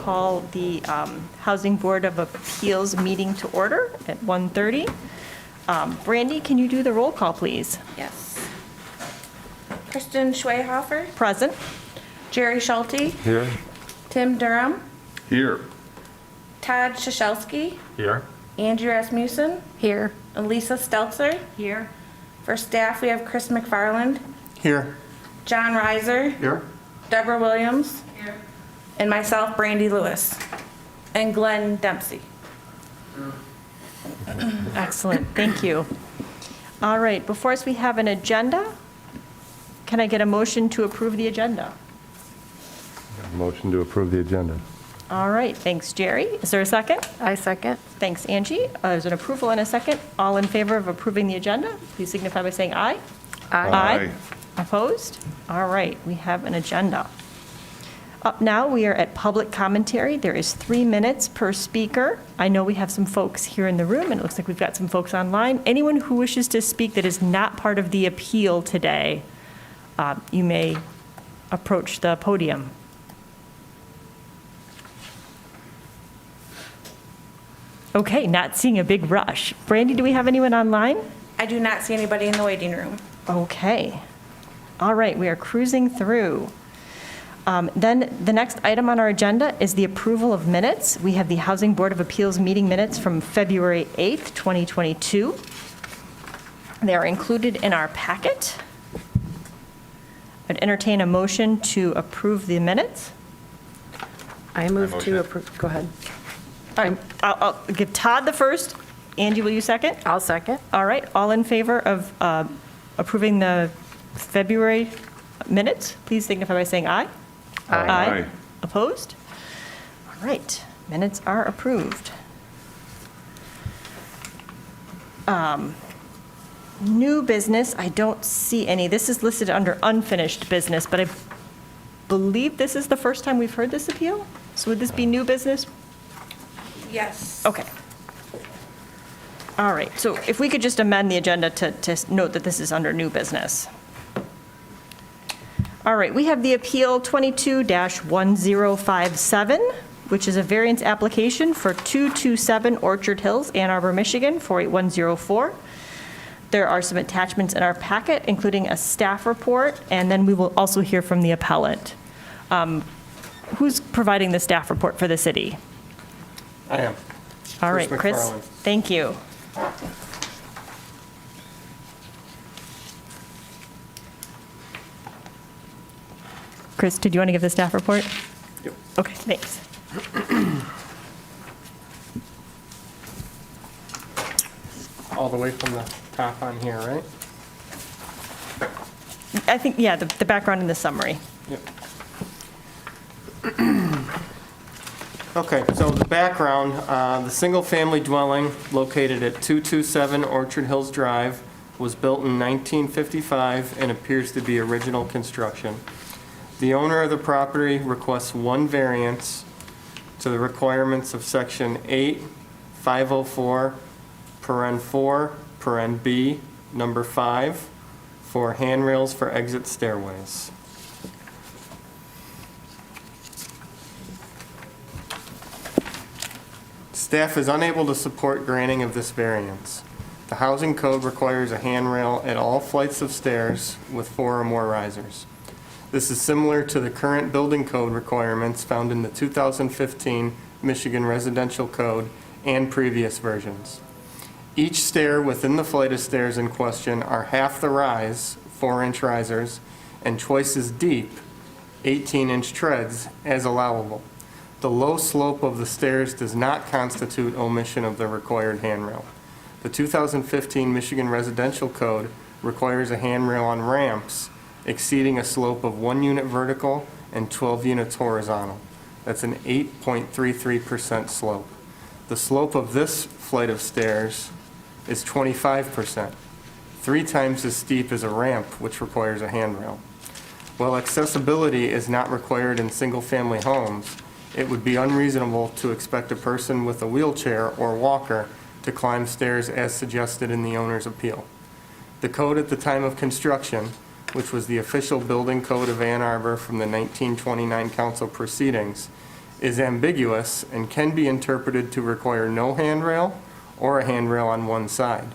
call the Housing Board of Appeals meeting to order at 1:30. Brandy, can you do the roll call, please? Yes. Kristen Schweihofer, Present. Jerry Schulte, Here. Tim Durham, Here. Todd Shashelski, Here. Andrew Rasmussen, Here. and Lisa Stelzer. Here. For staff, we have Chris McFarland, Here. John Reiser, Here. Deborah Williams, and myself, Brandy Lewis, and Glenn Dempsey. Excellent, thank you. All right, before us, we have an agenda. Can I get a motion to approve the agenda? Motion to approve the agenda. All right, thanks, Jerry. Is there a second? I second. Thanks, Angie. There's an approval and a second. All in favor of approving the agenda, please signify by saying aye. Aye. Opposed? All right, we have an agenda. Up now, we are at public commentary. There is 3 minutes per speaker. I know we have some folks here in the room, and it looks like we've got some folks online. Anyone who wishes to speak that is not part of the appeal today, you may approach the podium. Okay, not seeing a big rush. Brandy, do we have anyone online? I do not see anybody in the waiting room. Okay. All right, we are cruising through. Then the next item on our agenda is the approval of minutes. We have the Housing Board of Appeals meeting minutes from February 8th, 2022. They are included in our packet. I'd entertain a motion to approve the minutes. I move to approve. Go ahead. All right, I'll give Todd the first. Angie, will you second? I'll second. All right, all in favor of approving the February minutes, please signify by saying aye. Aye. Opposed? All right, minutes are approved. New business, I don't see any. This is listed under unfinished business, but I believe this is the first time we've heard this appeal? So would this be new business? Yes. Okay. All right, so if we could just amend the agenda to note that this is under new business. All right, we have the appeal 22-1057, which is a variance application for 227 Orchard Hills, Ann Arbor, Michigan, 48104. There are some attachments in our packet, including a staff report, and then we will also hear from the appellant. Who's providing the staff report for the city? I am. All right, Chris, McFarland. thank you. Chris, did you want to give the staff report? Yep. Okay, thanks. All the way from the top on here, right? I think, yeah, the background and the summary. Yep. Okay, so the background, the single-family dwelling located at 227 Orchard Hills Drive was built in 1955 and appears to be original construction. The owner of the property requests one variance to the requirements of Section 8, 504, paren 4, paren B, number 5, for handrails for exit stairways. Staff is unable to support granting of this variance. The housing code requires a handrail at all flights of stairs with 4 or more risers. This is similar to the current building code requirements found in the 2015 Michigan Residential Code and previous versions. Each stair within the flight of stairs in question are half the rise, 4-inch risers, and twice as deep, 18-inch treads, as allowable. The low slope of the stairs does not constitute omission of the required handrail. The 2015 Michigan Residential Code requires a handrail on ramps exceeding a slope of 1 unit vertical and 12 units horizontal. That's an 8.33% slope. The slope of this flight of stairs is 25%, 3 times as steep as a ramp, which requires a handrail. While accessibility is not required in single-family homes, it would be unreasonable to expect a person with a wheelchair or walker to climb stairs as suggested in the owner's appeal. The code at the time of construction, which was the official building code of Ann Arbor from the 1929 council proceedings, is ambiguous and can be interpreted to require no handrail or a handrail on one side.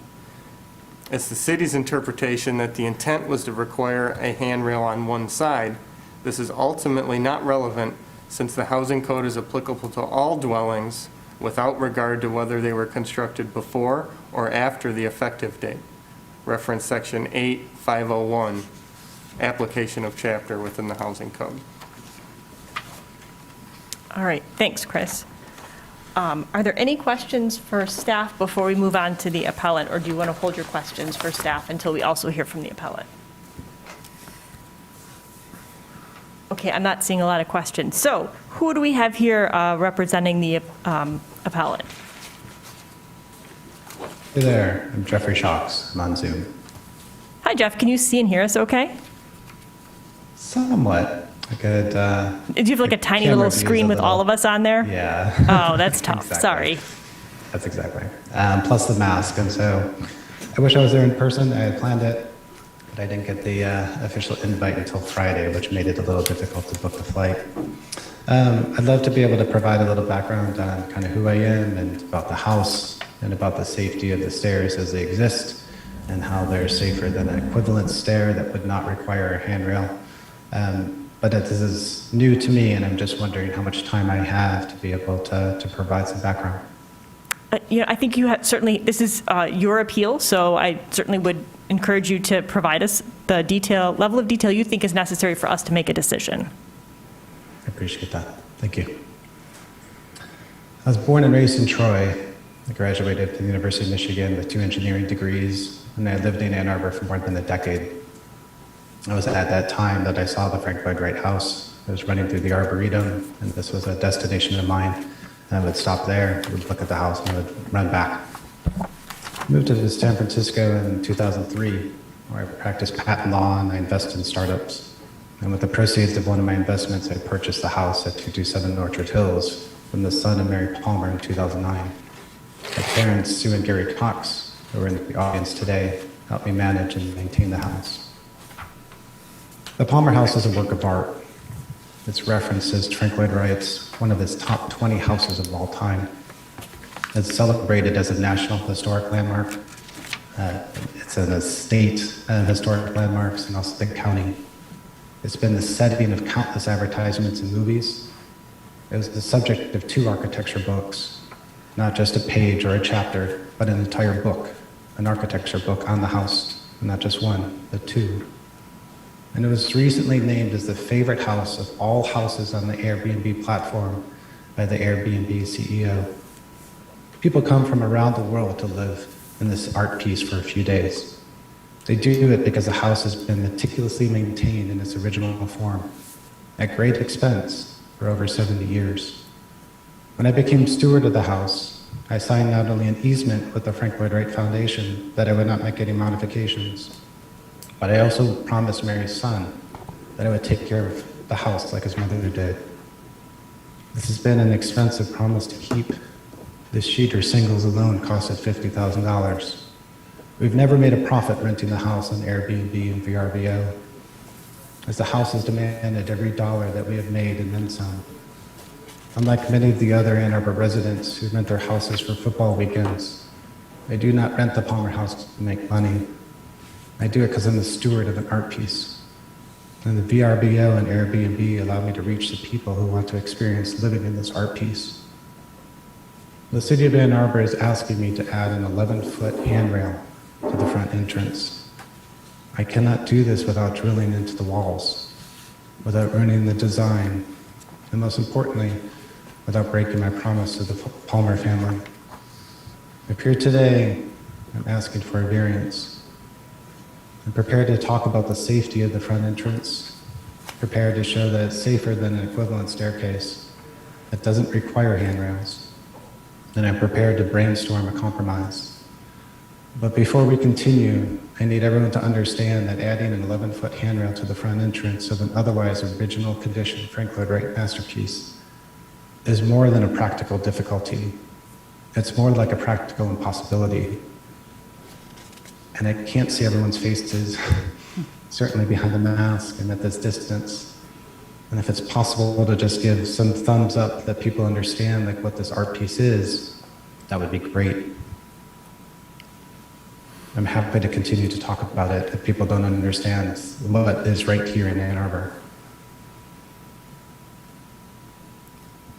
It's the city's interpretation that the intent was to require a handrail on one side. This is ultimately not relevant since the housing code is applicable to all dwellings without regard to whether they were constructed before or after the effective date. Reference section 8501, application of chapter within the housing code. All right, thanks, Chris. Are there any questions for staff before we move on to the appellant, or do you want to hold your questions for staff until we also hear from the appellant? Okay, I'm not seeing a lot of questions. So who do we have here representing the appellant? Hey there, I'm Jeffrey Shocks. I'm on Zoom. Hi, Jeff. Can you see and hear us okay? Somewhat. I could. Do you have like a tiny camera little views screen a with all little- of us on there? Yeah. Oh, that's tough. Exactly. Sorry. That's exactly. Plus the mask, and so I wish I was there in person. I had planned it, but I didn't get the official invite until Friday, which made it a little difficult to book the flight. I'd love to be able to provide a little background on kind of who I am and about the house and about the safety of the stairs as they exist and how they're safer than an equivalent stair that would not require a handrail. But this is new to me, and I'm just wondering how much time I have to be able to provide some background. I think you have certainly, this is your appeal, so I certainly would encourage you to provide us the level of detail you think is necessary for us to make a decision. I appreciate that. Thank you. I was born and raised in Troy. I graduated from the University of Michigan with 2 engineering degrees, and I lived in Ann Arbor for more than a decade. It was at that time that I saw the Frank Lloyd Wright house. I was running through the Arboretum, and this was a destination of mine. And I would stop there, would look at the house, and I would run back. I moved to San Francisco in 2003, where I practiced patent law and I invested in startups. And with the proceeds of one of my investments, I purchased the house at 227 Orchard Hills from the son of Mary Palmer in 2009. My parents, Sue and Gary Cox, who are in the audience today, helped me manage and maintain the house. The Palmer House is a work of art. It's referenced as Frank Lloyd Wright's one of his top 20 houses of all time. It's celebrated as a National Historic Landmark. It's in a state historic landmarks and also the county. It's been the setting of countless advertisements and movies. It was the subject of 2 architecture books, not just a page or a chapter, but an entire book, an architecture book on the house, and not just one, but 2. And it was recently named as the favorite house of all houses on the Airbnb platform by the Airbnb CEO. People come from around the world to live in this art piece for a few days. They do it because the house has been meticulously maintained in its original form, at great expense for over 70 years. When I became steward of the house, I signed not only an easement with the Frank Lloyd Wright Foundation that I would not make any modifications, but I also promised Mary's son that I would take care of the house like his mother did. This has been an expensive promise to keep. This sheet or singles alone costed $50,000. We've never made a profit renting the house on Airbnb and VRBO, as the house has demanded every dollar that we have made and then some. Unlike many of the other Ann Arbor residents who rent their houses for football weekends, I do not rent the Palmer House to make money. I do it because I'm the steward of an art piece. And the VRBO and Airbnb allow me to reach the people who want to experience living in this art piece. The city of Ann Arbor is asking me to add an 11-foot handrail to the front entrance. I cannot do this without drilling into the walls, without ruining the design, and most importantly, without breaking my promise to the Palmer family. Up here today, I'm asking for a variance. I'm prepared to talk about the safety of the front entrance, prepared to show that it's safer than an equivalent staircase that doesn't require handrails, and I'm prepared to brainstorm a compromise. But before we continue, I need everyone to understand that adding an 11-foot handrail to the front entrance of an otherwise original condition Frank Lloyd Wright masterpiece is more than a practical difficulty. It's more like a practical impossibility. And I can't see everyone's faces, certainly behind the mask and at this distance. And if it's possible to just give some thumbs up that people understand like what this art piece is, that would be great. I'm happy to continue to talk about it if people don't understand what is right here in Ann Arbor.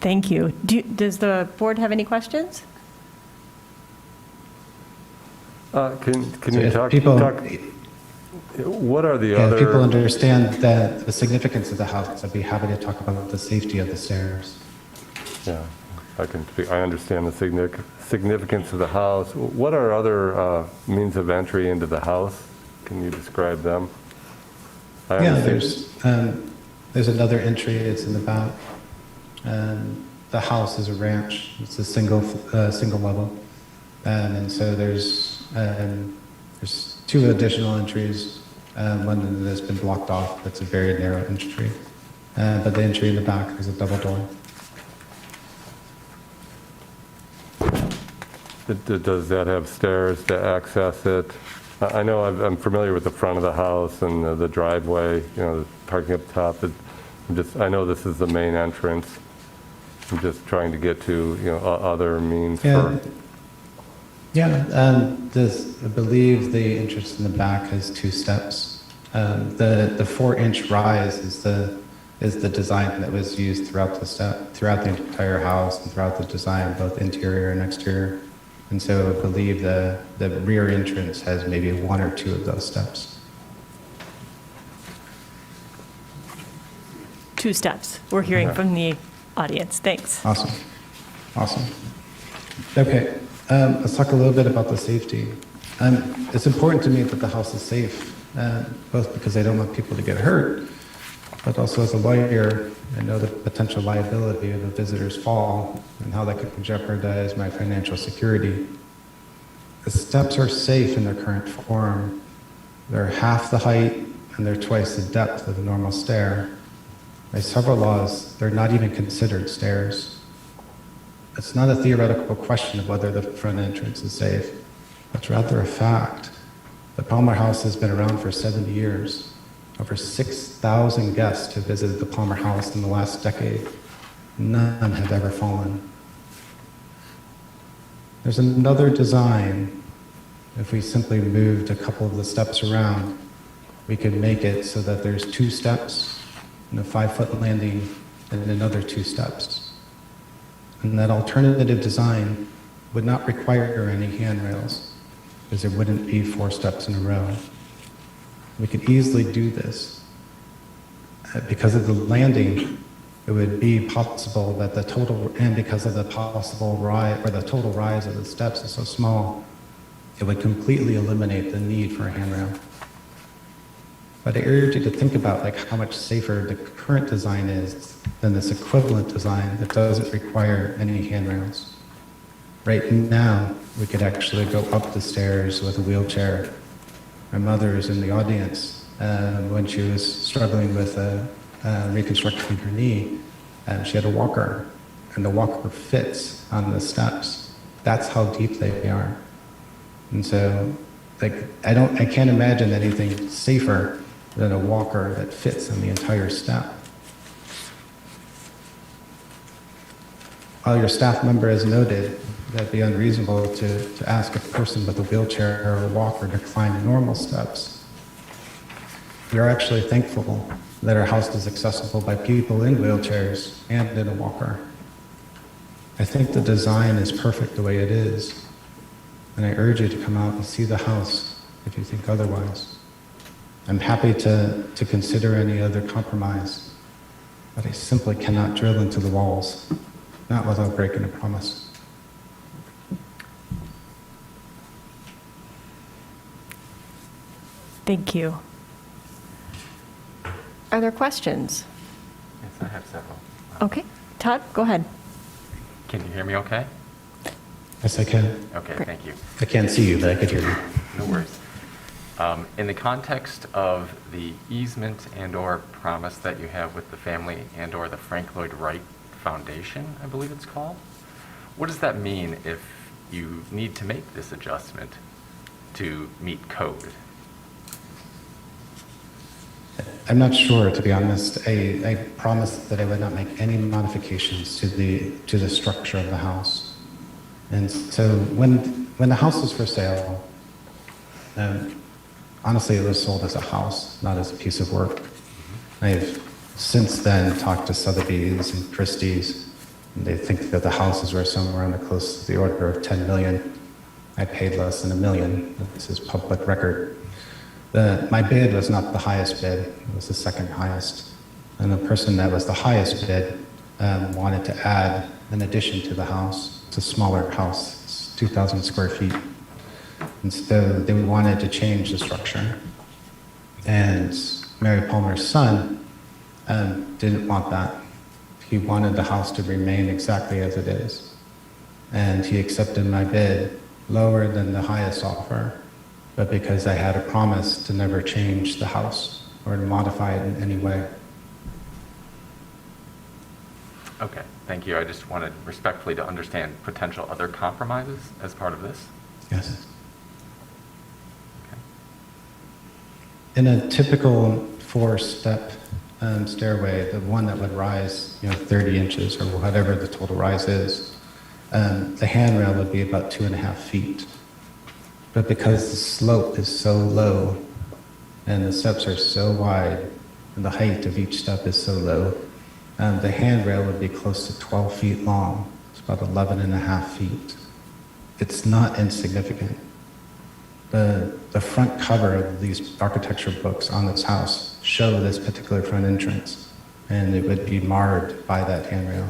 Thank you. Does the board have any questions? Can So you if talk, people- what are the Yeah, if people other, understand that the significance of the house, I'd be happy to talk about the safety of the stairs. yeah, I can speak, I understand the significance of the house. What are other means of entry into the house? Can you describe them? I Yeah, understand- there's another entry, it's in the back. The house is a ranch, it's a single level. And so there's 2 additional entries, one that's been blocked off, that's a very narrow entry. But the entry in the back is a double door. Does that have stairs to access it? I know I'm familiar with the front of the house and the driveway, the parking up top. I know this is the main entrance. I'm just trying to get to, other means Yeah. for... Yeah, I believe the entrance in the back has 2 steps. The 4-inch rise is the design that was used throughout the entire house and throughout the design, both interior and exterior. And so I believe the rear entrance has maybe 1 or 2 of those steps. 2 steps. We're hearing from the audience. Thanks. Awesome. Okay, let's talk a little bit about the safety. It's important to me that the house is safe, both because I don't want people to get hurt, but also as a lawyer, I know the potential liability of a visitor's fall and how that could jeopardize my financial security. The steps are safe in their current form. They're half the height and they're twice the depth of a normal stair. By several laws, they're not even considered stairs. It's not a theoretical question of whether the front entrance is safe. It's rather a fact. The Palmer House has been around for 70 years. Over 6,000 guests have visited the Palmer House in the last decade. None have ever fallen. There's another design. If we simply moved a couple of the steps around, we could make it so that there's 2 steps and a 5-foot landing and another 2 steps. And that alternative design would not require any handrails because there wouldn't be 4 steps in a row. We could easily do this. Because of the landing, it would be possible that the total, and because of the possible rise, or the total rise of the steps is so small, it would completely eliminate the need for a handrail. But I urge you to think about how much safer the current design is than this equivalent design that doesn't require any handrails. Right now, we could actually go up the stairs with a wheelchair. My mother is in the audience. When she was struggling with reconstructing her knee, she had a walker, and the walker fits on the steps. That's how deep they are. And so, I can't imagine anything safer than a walker that fits on the entire step. While your staff member has noted that it'd be unreasonable to ask a person with a wheelchair or a walker to climb normal steps, we are actually thankful that our house is accessible by people in wheelchairs and in a walker. I think the design is perfect the way it is, and I urge you to come out and see the house if you think otherwise. I'm happy to consider any other compromise, but I simply cannot drill into the walls, not without breaking a promise. Thank you. Are there questions? Yes, I have several. Okay. Todd, go ahead. Can you hear me okay? Yes, I can. Okay, Great. thank you. I can't see you, but I could hear you. No worries. In the context of the easement and/or promise that you have with the family and/or the Frank Lloyd Wright Foundation, I believe it's called, what does that mean if you need to make this adjustment to meet code? I'm not sure, to be honest. I promised that I would not make any modifications to the structure of the house. And so when the house was for sale, honestly, it was sold as a house, not as a piece of work. I've since then talked to Sotheby's and Christie's, and they think that the houses were somewhere on the close to the order of 10 million. I paid less than $1 million. This is public record. My bid was not the highest bid, it was the second highest. And the person that was the highest bid wanted to add an addition to the house. It's a smaller house, it's 2,000 square feet. And so they wanted to change the structure. And Mary Palmer's son didn't want that. He wanted the house to remain exactly as it is. And he accepted my bid lower than the highest offer, but because I had a promise to never change the house or to modify it in any way. Okay, thank you. I just wanted respectfully to understand potential other compromises as part of this. Yes. Okay. In a typical four-step stairway, the one that would rise 30 inches or whatever the total rise is, the handrail would be about 2.5 feet. But because the slope is so low and the steps are so wide and the height of each step is so low, the handrail would be close to 12 feet long. It's about 11.5 feet. It's not insignificant. The front cover of these architecture books on this house show this particular front entrance, and it would be marred by that handrail.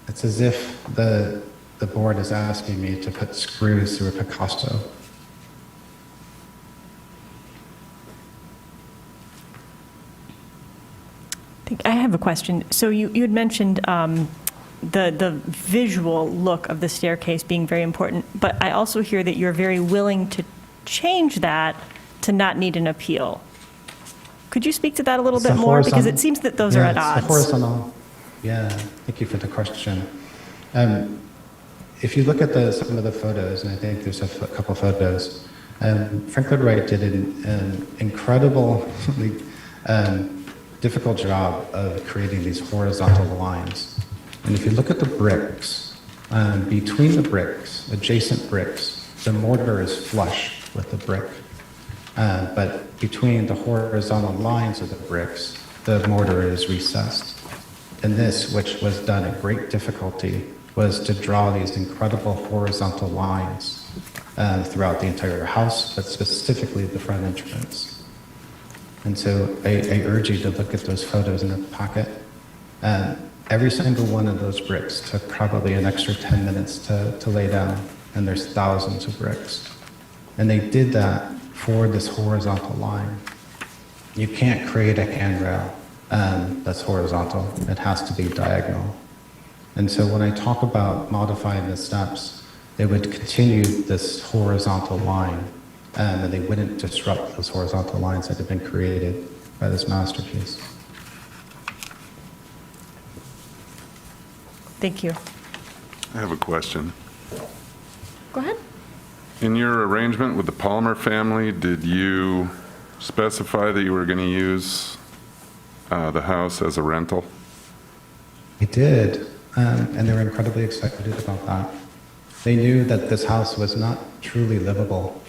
It's as if the board is asking me to put screws through a Picasso. I have a question. So you had mentioned the visual look of the staircase being very important, but I also hear that you're very willing to change that to not need an appeal. Could you speak to that a little bit more? Because it seems that those are at odds. The horizontal. Yeah, thank you for the question. If you look at some of the photos, and I think there's a couple photos, Frank Lloyd Wright did an incredibly difficult job of creating these horizontal lines. And if you look at the bricks, between the bricks, adjacent bricks, the mortar is flush with the brick. But between the horizontal lines of the bricks, the mortar is recessed. And this, which was done at great difficulty, was to draw these incredible horizontal lines throughout the entire house, but specifically the front entrance. And so I urge you to look at those photos in the pocket. Every single one of those bricks took probably an extra 10 minutes to lay down, and there's thousands of bricks. And they did that for this horizontal line. You can't create a handrail that's horizontal. It has to be diagonal. And so when I talk about modifying the steps, they would continue this horizontal line, and they wouldn't disrupt those horizontal lines that have been created by this masterpiece. Thank you. I have a question. Go ahead. In your arrangement with the Palmer family, did you specify that you were going to use the house as a rental? I did, and they were incredibly excited about that. They knew that this house was not truly livable,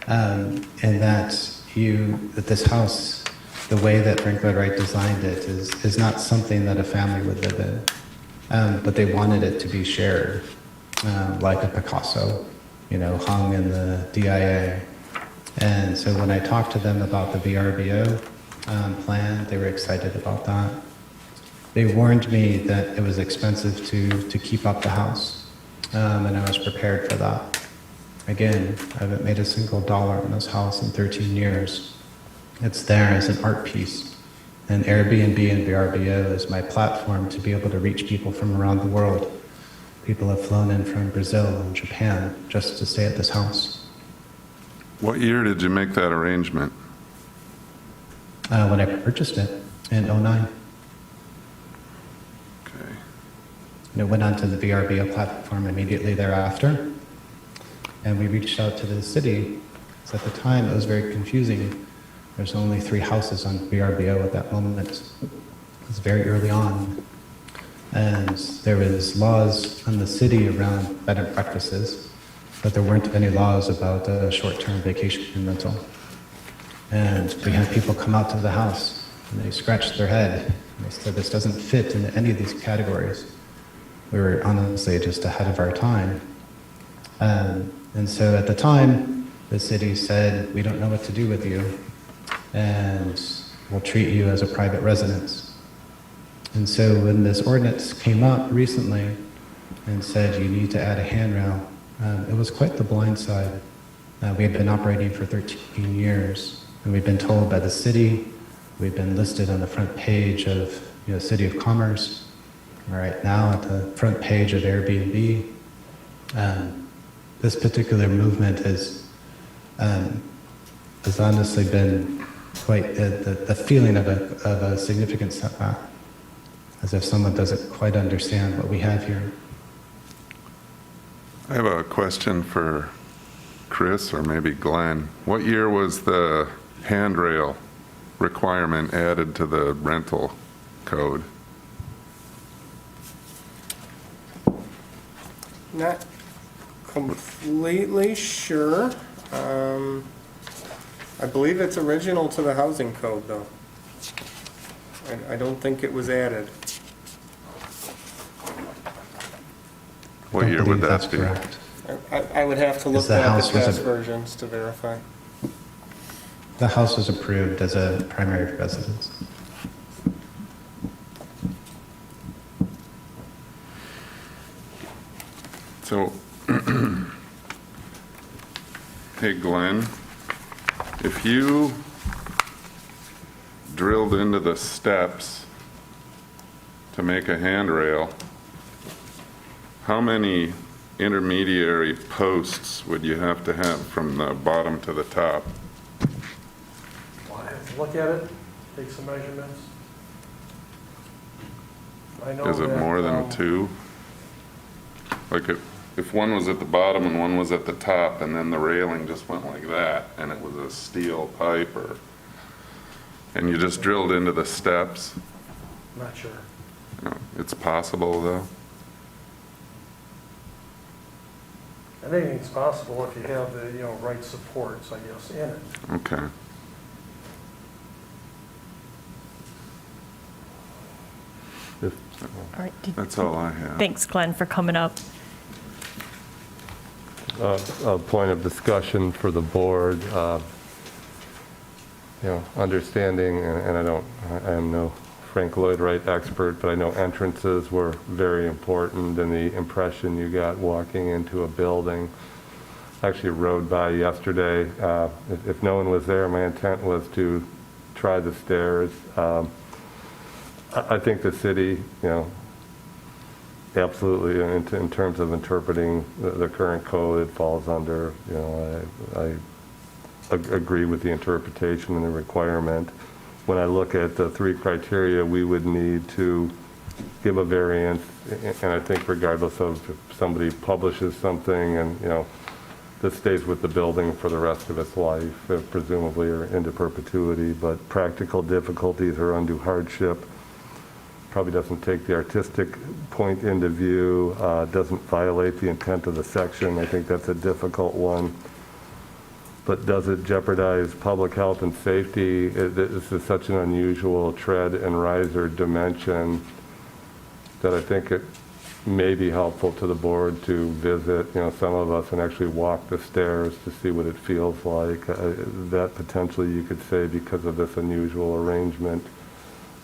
and that this house, the way that Frank Lloyd Wright designed it, is not something that a family would live in. But they wanted it to be shared, like a Picasso, hung in the DIA. And so when I talked to them about the VRBO plan, they were excited about that. They warned me that it was expensive to keep up the house, and I was prepared for that. Again, I haven't made a single dollar in this house in 13 years. It's there as an art piece. And Airbnb and VRBO is my platform to be able to reach people from around the world. People have flown in from Brazil and Japan just to stay at this house. What year did you make that arrangement? When I purchased it in 2009. Okay. And it went onto the VRBO platform immediately thereafter. And we reached out to the city, because at the time it was very confusing There's only 3 houses on VRBO at that moment. It was very early on. And there was laws in the city around bed and breakfasts, but there weren't any laws about a short-term vacation rental. And we had people come out to the house, and they scratched their head, and they said, this doesn't fit into any of these categories. We were honestly just ahead of our time. And so at the time, the city said, we don't know what to do with you, and we'll treat you as a private residence. And so when this ordinance came up recently and said you need to add a handrail, it was quite the blindside. We had been operating for 13 years, and we've been told by the city, we've been listed on the front page of City of Commerce, right now at the front page of Airbnb. This particular movement has honestly been quite the feeling of a significant setback, as if someone doesn't quite understand what we have here. I have a question for Chris or maybe Glenn. What year was the handrail requirement added to the rental code? Not completely sure. I believe it's original to the housing code, though. I don't think it was added. What year would that be? Correct. I would have to look The at the house was past a- versions to verify. The house was approved as a primary residence. So, hey Glenn, if you drilled into the steps to make a handrail, how many intermediary posts would you have to have from the bottom to the top? Well, I have to look at it, take some measurements. I know Is it that, more than 2? Like if one was at the bottom and one was at the top, and then the railing just went like that, and it was a steel pipe, and you just drilled into the steps? I'm not sure. It's possible, though? Anything's possible if you have the, right supports, I guess, in it. Okay. All right. That's all I have. Thanks, Glenn, for coming up. A point of discussion for the board, understanding, and I am no Frank Lloyd Wright expert, but I know entrances were very important in the impression you got walking into a building. I actually rode by yesterday. If no one was there, my intent was to try the stairs. I think the city, absolutely, in terms of interpreting the current code, it falls under, I agree with the interpretation and the requirement. When I look at the 3 criteria, we would need to give a variance, and I think regardless of if somebody publishes something and, this stays with the building for the rest of its life, presumably, or into perpetuity, but practical difficulties or undue hardship probably doesn't take the artistic point into view, doesn't violate the intent of the section. I think that's a difficult one. But does it jeopardize public health and safety? This is such an unusual tread and riser dimension that I think it may be helpful to the board to visit, some of us, and actually walk the stairs to see what it feels like. That potentially you could say because of this unusual arrangement.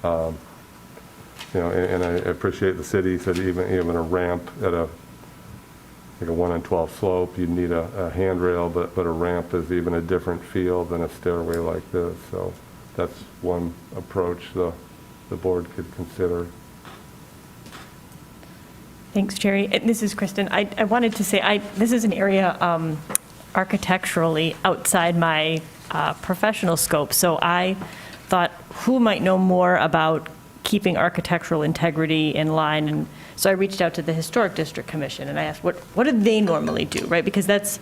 And I appreciate the city said even a ramp at a 1 in 12 slope, you'd need a handrail, but a ramp is even a different feel than a stairway like this. So that's one approach the board could consider. Thanks, Jerry. This is Kristen. I wanted to say, this is an area architecturally outside my professional scope. So I thought, who might know more about keeping architectural integrity in line? And so I reached out to the Historic District Commission and I asked, what do they normally do, right? Because that's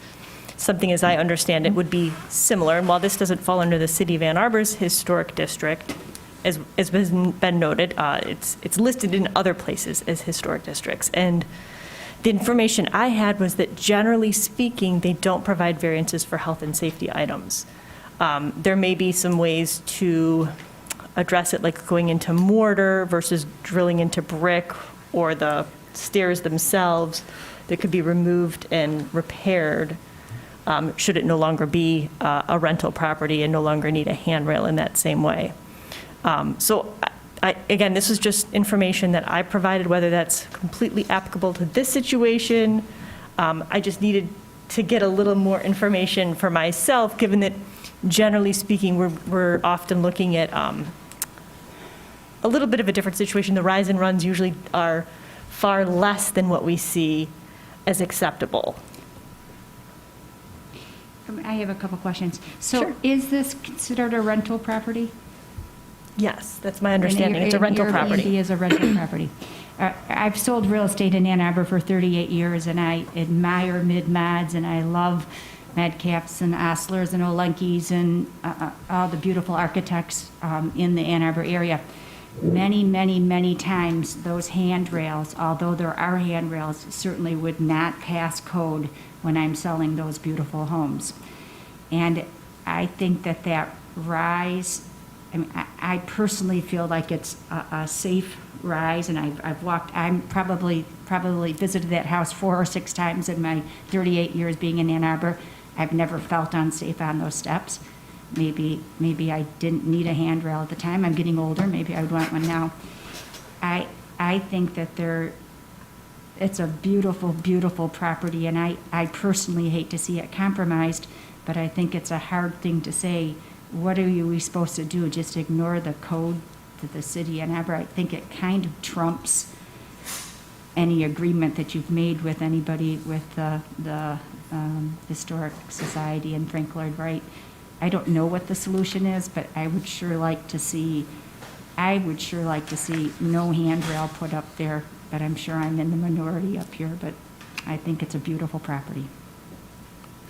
something, as I understand it, would be similar. And while this doesn't fall under the City of Ann Arbor's historic district, as has been noted, it's listed in other places as historic districts. And the information I had was that generally speaking, they don't provide variances for health and safety items. There may be some ways to address it, like going into mortar versus drilling into brick, or the stairs themselves that could be removed and repaired, should it no longer be a rental property and no longer need a handrail in that same way. So again, this is just information that I provided. Whether that's completely applicable to this situation, I just needed to get a little more information for myself, given that generally speaking, we're often looking at a little bit of a different situation. The rise and runs usually are far less than what we see as acceptable. I have a couple questions. So Sure. is this considered a rental property? Yes, that's my understanding. It's a rental Airbnb property. is a rental property. I've sold real estate in Ann Arbor for 38 years, and I admire mid-mods, and I love Madcaps and Oslers and Olenkis and all the beautiful architects in the Ann Arbor area. Many, many, many times, those handrails, although there are handrails, certainly would not pass code when I'm selling those beautiful homes. And I think that rise, I mean, I personally feel like it's a safe rise, and I'm probably visited that house 4 or 6 times in my 38 years being in Ann Arbor. I've never felt unsafe on those steps. Maybe I didn't need a handrail at the time. I'm getting older. Maybe I would want one now. I think that it's a beautiful, beautiful property, and I personally hate to see it compromised, but I think it's a hard thing to say. What are we supposed to do? Just ignore the code that the city and ever? I think it kind of trumps any agreement that you've made with anybody with the Historic Society and Frank Lloyd Wright. I don't know what the solution is, but I would sure like to see no handrail put up there, but I'm sure I'm in the minority up here, but I think it's a beautiful property.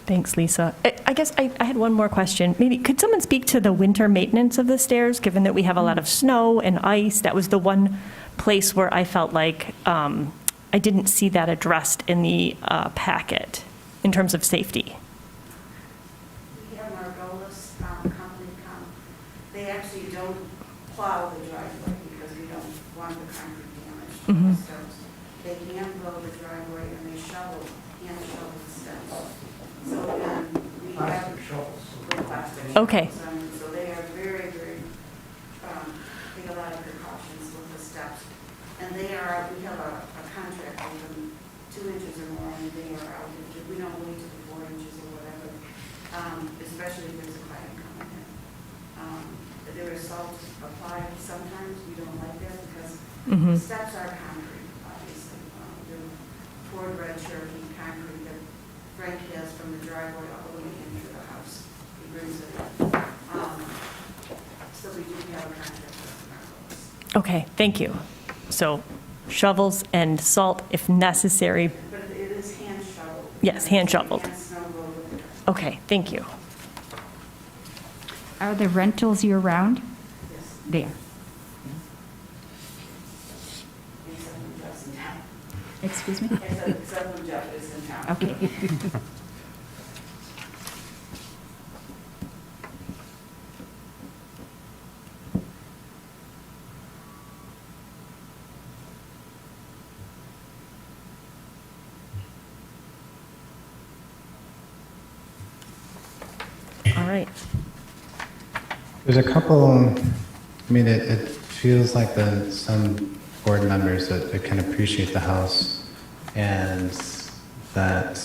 Thanks, Lisa. I guess I had one more question. Maybe could someone speak to the winter maintenance of the stairs, given that we have a lot of snow and ice? That was the one place where I felt like I didn't see that addressed in the packet in terms of safety. We have Margolis company come. They actually don't plow the driveway because we don't want the concrete damage to the steps. They hand blow the driveway and they hand shovel the steps. So then we have with plastic shovels. Okay. So they are very, very, take a lot of precautions with the steps. And we have a contract with them 2 inches or more, and they are out. We don't wait to the 4 inches or whatever, especially if there's a client coming in. There is salt applied sometimes. We don't like that because the steps are concrete, obviously. They're poured red Cherokee concrete that Frank has from the driveway all the way into the house. He brings it in. So we do have a contract with Margolis. Okay, thank you. So shovels and salt if necessary. But it is hand shoveled. Yes, hand shoveled. Hand snow blown with it. Okay, thank you. Are the rentals year-round? Yes. There. Except when Jeff's in town. Excuse me? Except when Jeff is in town. Okay. All right. There's a couple, I mean, it feels like some board members that can appreciate the house and that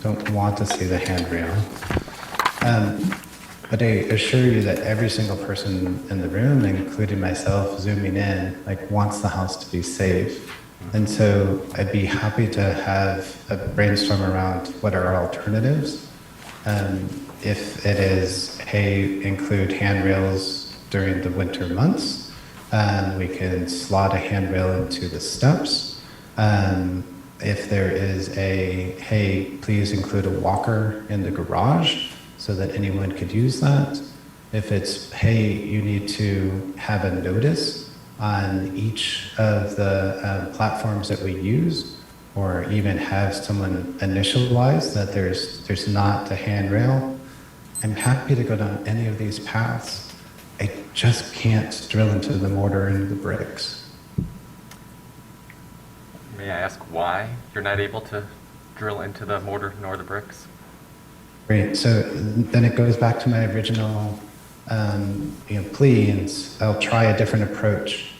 don't want to see the handrail. But I assure you that every single person in the room, including myself zooming in, like wants the house to be safe. And so I'd be happy to have a brainstorm around what are our alternatives. If it is, hey, include handrails during the winter months, we can slot a handrail into the steps. if there is a, hey, please include a walker in the garage so that anyone could use that. If it's, hey, you need to have a notice on each of the platforms that we use, or even have someone initialize that there's not a handrail. I'm happy to go down any of these paths. I just can't drill into the mortar and the bricks. May I ask why you're not able to drill into the mortar nor the bricks? Great. So then it goes back to my original plea, and I'll try a different approach.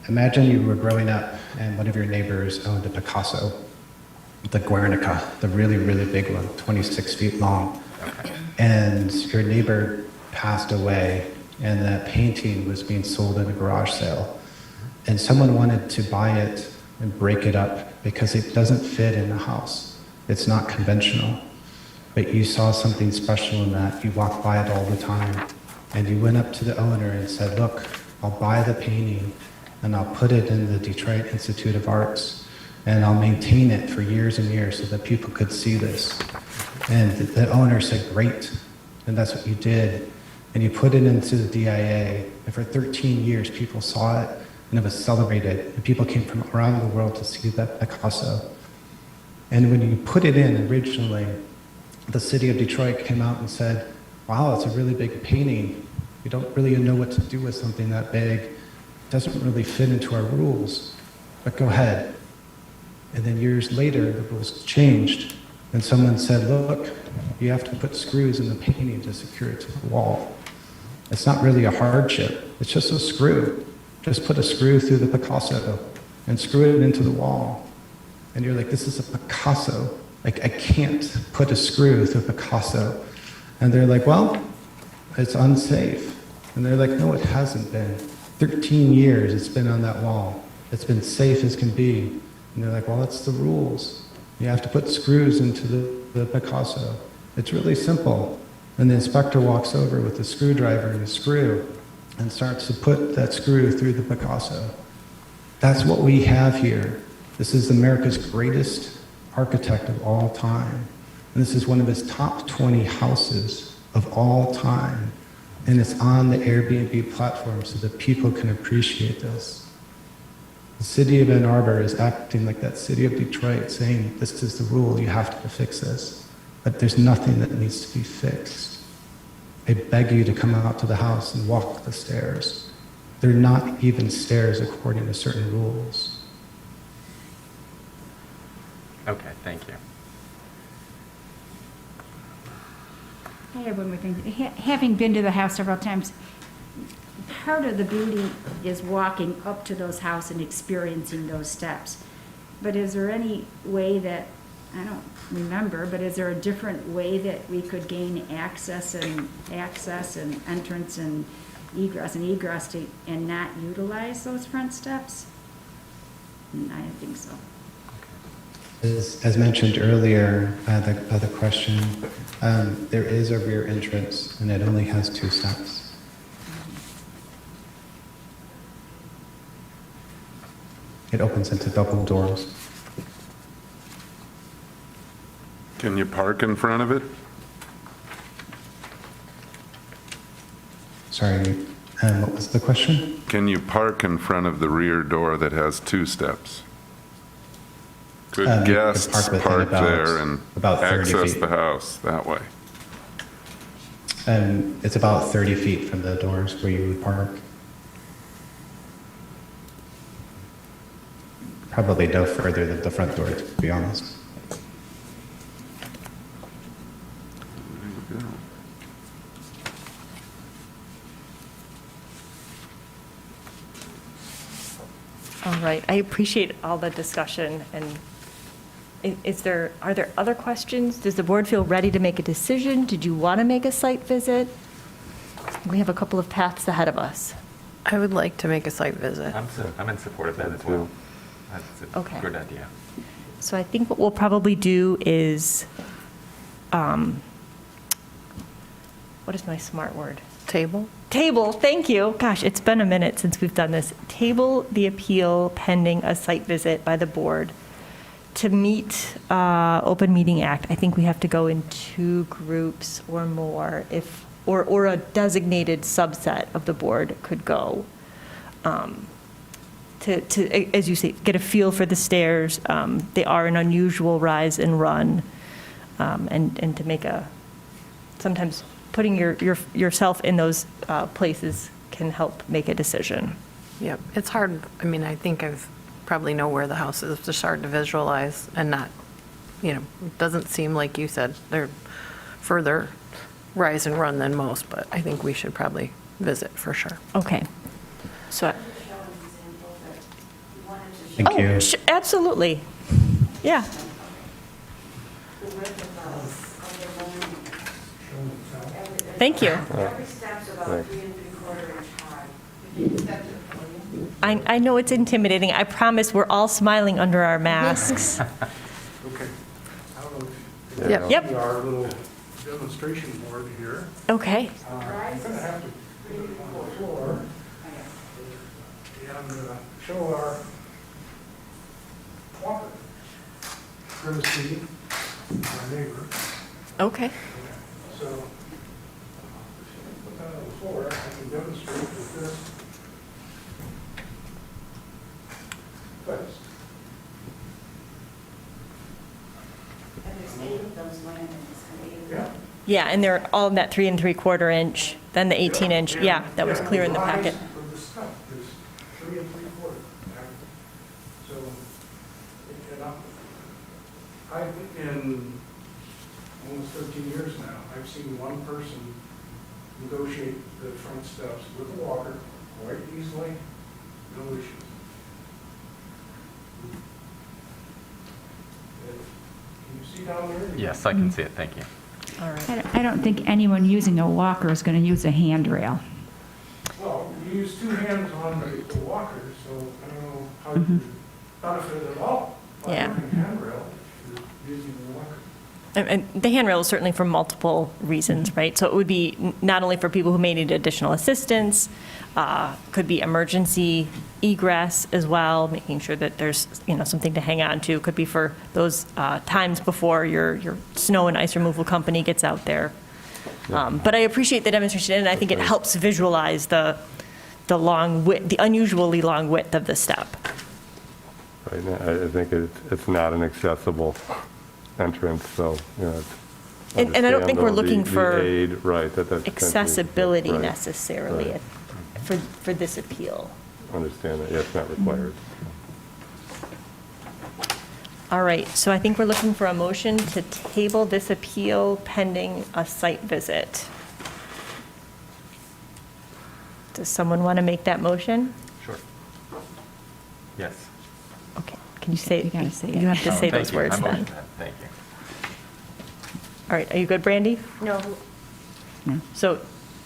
Imagine you were growing up and one of your neighbors owned a Picasso, the Guernica, the really, really big one, 26 feet long. Okay. And your neighbor passed away, and that painting was being sold in a garage sale. And someone wanted to buy it and break it up because it doesn't fit in the house. It's not conventional. But you saw something special in that. You walk by it all the time. And you went up to the owner and said, look, I'll buy the painting and I'll put it in the Detroit Institute of Arts, and I'll maintain it for years and years so that people could see this. And the owner said, great. And that's what you did. And you put it into the DIA. And for 13 years, people saw it and it was celebrated. And people came from around the world to see that Picasso. And when you put it in originally, the city of Detroit came out and said, wow, it's a really big painting. We don't really know what to do with something that big. It doesn't really fit into our rules, but go ahead. And then years later, the rules changed. And someone said, look, you have to put screws in the painting to secure it to the wall. It's not really a hardship. It's just a screw. Just put a screw through the Picasso and screw it into the wall. And you're like, this is a Picasso. Like, I can't put a screw through Picasso. And they're like, well, it's unsafe. And they're like, no, it hasn't been. 13 years it's been on that wall. It's been safe as can be. And they're like, well, that's the rules. You have to put screws into the Picasso. It's really simple. And the inspector walks over with a screwdriver and a screw and starts to put that screw through the Picasso. That's what we have here. This is America's greatest architect of all time. And this is one of his top 20 houses of all time. And it's on the Airbnb platform so that people can appreciate this. The city of Ann Arbor is acting like that city of Detroit, saying, this is the rule, you have to fix this. But there's nothing that needs to be fixed. I beg you to come out to the house and walk the stairs. They're not even stairs according to certain rules. Okay, thank you. I have one more thing. Having been to the house several times, part of the beauty is walking up to those houses and experiencing those steps. But is there any way that, I don't remember, but is there a different way that we could gain access and entrance and egress to, and not utilize those front steps? I don't think so. As mentioned earlier, the other question, there is a rear entrance and it only has 2 steps. It opens into double doors. Can you park in front of it? Sorry, what was the question? Can you park in front of the rear door that has 2 steps? Could You could guests park within park about- there and about 30 access feet. the house that way? It's about 30 feet from the doors where you would park. Probably no further than the front door, to be honest. All right, I appreciate all the discussion, and are there other questions? Does the board feel ready to make a decision? Did you want to make a site visit? We have a couple of paths ahead of us. I would like to make a site visit. I'm in support of that as well. That's a Okay. good idea. So I think what we'll probably do is, what is my smart word? Table? Table, thank you. Gosh, it's been a minute since we've done this. Table the appeal pending a site visit by the board to meet Open Meeting Act, I think we have to go in 2 groups or more, or a designated subset of the board could go. To, as you say, get a feel for the stairs. They are an unusual rise and run, and to make sometimes putting yourself in those places can help make a decision. Yep, it's hard. I mean, I think I've probably know where the house is. It's just hard to visualize and not, it doesn't seem like you said they're further rise and run than most, but I think we should probably visit for sure. Okay. So, Thank you. absolutely. Yeah. Thank you. Every step's about 3 3/4 inch high. I know it's intimidating. I promise we're all smiling under our masks. Okay. I don't know if Yep. Yep. see our little demonstration board here. Okay. I'm going to have to put it on the floor and show our walker, courtesy our neighbor. Okay. So, put that on the floor, I can demonstrate with this. First. And there's 8 of those laminates, and 8 of Yeah. them. Yeah, and they're all in that 3 3/4 inch, then the 18 inch. Yeah, that was clear in the packet. For the stuff, there's 3 3/4. So, I've, in almost 13 years now, I've seen one person negotiate the front steps with a walker quite easily, no issues. Can you see down there? Yes, I can see it, thank you. All right. I don't think anyone using a walker is going to use a handrail. Well, you use 2 hands on the walker, so I don't know how you benefit at all by Yeah. using handrail if you're using the walker. And the handrail is certainly for multiple reasons, right? So it would be not only for people who may need additional assistance, could be emergency egress as well, making sure that there's, something to hang on to. Could be for those times before your snow and ice removal company gets out there. But I appreciate the demonstration, and I think it helps visualize the long width, the unusually long width of the step. Right now, I think it's not an accessible entrance, so, it's. And I don't think we're looking the for aid, right, that's potentially- accessibility right, necessarily right. for this appeal. Understand that, yeah, it's not required. All right, so I think we're looking for a motion to table this appeal pending a site visit. Does someone want to make that motion? Sure. Yes. Okay, can you say, You gotta say it. you have to Oh, say thank those you. words I motion then. that. Thank you. All right, are you good, Brandy? No. So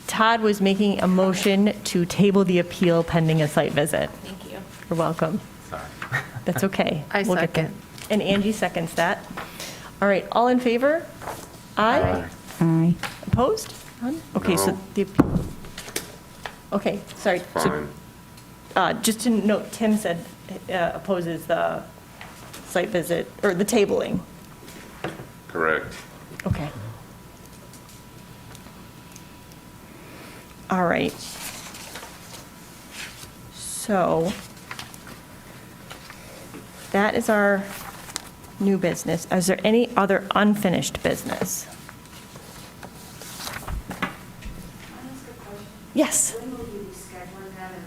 Todd was making a motion to table the appeal pending a site visit. Thank you. You're welcome. Sorry. That's okay. I We'll get there. second. And Angie seconds that. All right, all in favor? Aye. Aye. Opposed? None? Okay, so No. the, okay, sorry. So, Fine. just to note, Tim said opposes the site visit, or the tabling. Correct. Okay. All right. So that is our new business. Is there any other unfinished business? Can I ask a question? Yes. When will you be scheduling that, and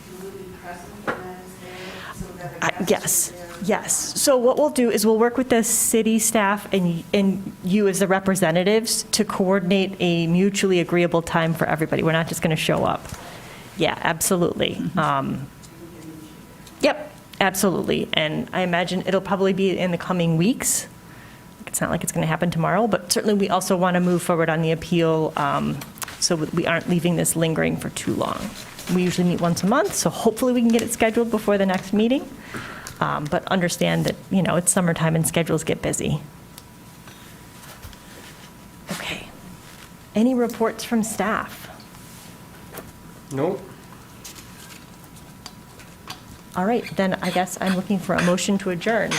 can we be present when that is there, so that the Yes, guests are there? yes. So what we'll do is we'll work with the city staff and you as the representatives to coordinate a mutually agreeable time for everybody. We're not just going to show up. Yeah, absolutely. Yep, absolutely. And I imagine it'll probably be in the coming weeks. It's not like it's going to happen tomorrow, but certainly we also want to move forward on the appeal so we aren't leaving this lingering for too long. We usually meet once a month, so hopefully we can get it scheduled before the next meeting. But understand that, it's summertime and schedules get busy. Okay. Any reports from staff? Nope. All right, then I guess I'm looking for a motion to adjourn.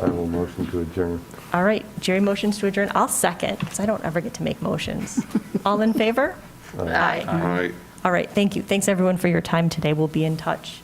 I will motion to adjourn. All right, Jerry motions to adjourn. I'll second, because I don't ever get to make motions. All in favor? Aye. All right. All right, thank you. Thanks, everyone, for your time today. We'll be in touch.